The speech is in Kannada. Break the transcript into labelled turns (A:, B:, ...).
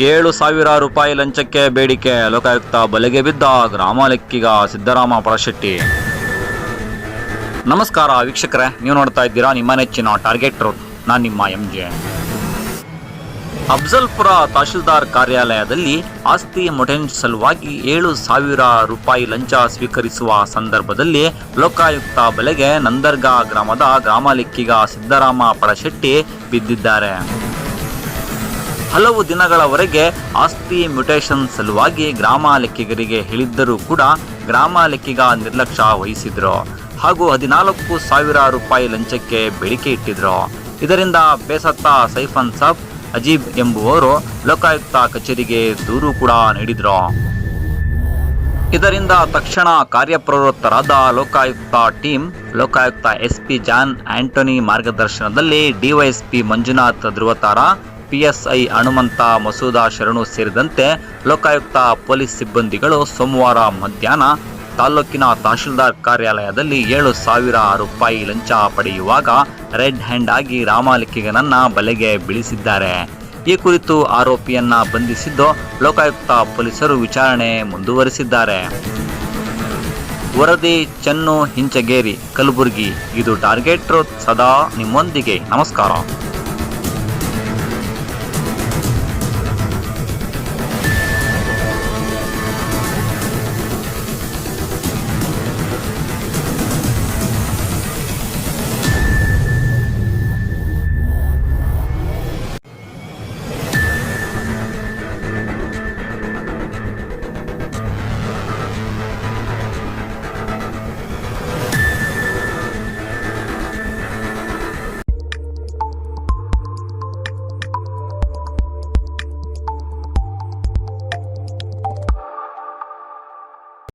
A: 7,000 ರೂಪಾಯಿ ಲಂಚಕ್ಕೆ ಬೇಡಿಕೆ, ಲೋಕಾಯುಕ್ತ ಬಲೆಗೆ ಬಿದ್ದ ಗ್ರಾಮ ಲೆಕ್ಕಿಗ ಸಿದ್ದರಾಮ ಪರಶೆಟ್ಟಿ. ನಮಸ್ಕಾರ ವೀಕ್ಷಕರೇ, ನೀವು ನೋಡ್ತಾ ಇದ್ದೀರಾ ನಿಮ್ಮ ನೆಚ್ಚಿನ ಟಾರ್ಗೆಟ್ ರೂಟ್. ನಾನು ನಿಮ್ಮ MJ. ಅಫ್ಜಲ್ಪುರ ತಹಶೀಲ್ದಾರ್ ಕಾರ್ಯಾಲಯದಲ್ಲಿ ಆಸ್ತಿ ಮೊಟೆನ್ಸ್ ಸಲುವಾಗಿ 7,000 ರೂಪಾಯಿ ಲಂಚ ಸ್ವೀಕರಿಸುವ ಸಂದರ್ಭದಲ್ಲಿ ಲೋಕಾಯುಕ್ತ ಬಲೆಗೆ ನಂದರ್ಗಾ ಗ್ರಾಮದ ಗ್ರಾಮ ಲೆಕ್ಕಿಗ ಸಿದ್ದರಾಮ ಪರಶೆಟ್ಟಿ ಬಿದ್ದಿದ್ದಾರೆ. ಹಲವು ದಿನಗಳವರೆಗೆ ಆಸ್ತಿ ಮ್ಯೂಟೇಷನ್ ಸಲುವಾಗಿ ಗ್ರಾಮ ಲೆಕ್ಕಿಗರಿಗೆ ಹೇಳಿದ್ದರೂ ಕೂಡ ಗ್ರಾಮ ಲೆಕ್ಕಿಗ ನಿರ್ಲಕ್ಷ್ಯ ವಹಿಸಿದ್ರು ಹಾಗೂ 14,000 ರೂಪಾಯಿ ಲಂಚಕ್ಕೆ ಬೇಡಿಕೆ ಇಟ್ಟಿದ್ರು. ಇದರಿಂದ ಬೇಸತ್ತ ಸೈಫನ್ ಸಾಬ್ ಅಜೀಬ್ ಎಂಬುವವರು ಲೋಕಾಯುಕ್ತ ಕಚೇರಿಗೆ ದೂರು ಕೂಡ ನೀಡಿದ್ರು. ಇದರಿಂದ ತಕ್ಷಣ ಕಾರ್ಯಪ್ರವೃತ್ತರಾದ ಲೋಕಾಯುಕ್ತ ಟೀಮ್ ಲೋಕಾಯುಕ್ತ SP ಜಾನ್ ಆಂಟೋನಿ ಮಾರ್ಗದರ್ಶನದಲ್ಲಿ DYSP ಮಂಜುನಾಥ್ ಧ್ರುವತಾರ, PSI ಹನುಮಂತ ಮಸೂದಾ ಶರಣು ಸೇರಿದಂತೆ ಲೋಕಾಯುಕ್ತ ಪೊಲೀಸ್ ಸಿಬ್ಬಂದಿಗಳು ಸೋಮವಾರ ಮಧ್ಯಾಹ್ನ ತಾಲೂಕಿನ ತಹಶೀಲ್ದಾರ್ ಕಾರ್ಯಾಲಯದಲ್ಲಿ 7,000 ರೂಪಾಯಿ ಲಂಚ ಪಡೆಯುವಾಗ ರೆಡ್ ಹ್ಯಾಂಡ್ ಆಗಿ ಗ್ರಾಮ ಲೆಕ್ಕಿಗನನ್ನ ಬಲೆಗೆ ಬೀಳಿಸಿದ್ದಾರೆ. ಈ ಕುರಿತು ಆರೋಪಿಯನ್ನ ಬಂಧಿಸಿದ್ದು ಲೋಕಾಯುಕ್ತ ಪೊಲೀಸರು ವಿಚಾರಣೆ ಮುಂದುವರಿಸಿದ್ದಾರೆ. ವರದಿ ಚನ್ನು ಹಿಂಚಗೇರಿ, ಕಲಬುರಗಿ. ಇದು ಟಾರ್ಗೆಟ್ ರೂಟ್, ಸದಾ ನಿಮ್ಮೊಂದಿಗೆ. ನಮಸ್ಕಾರ.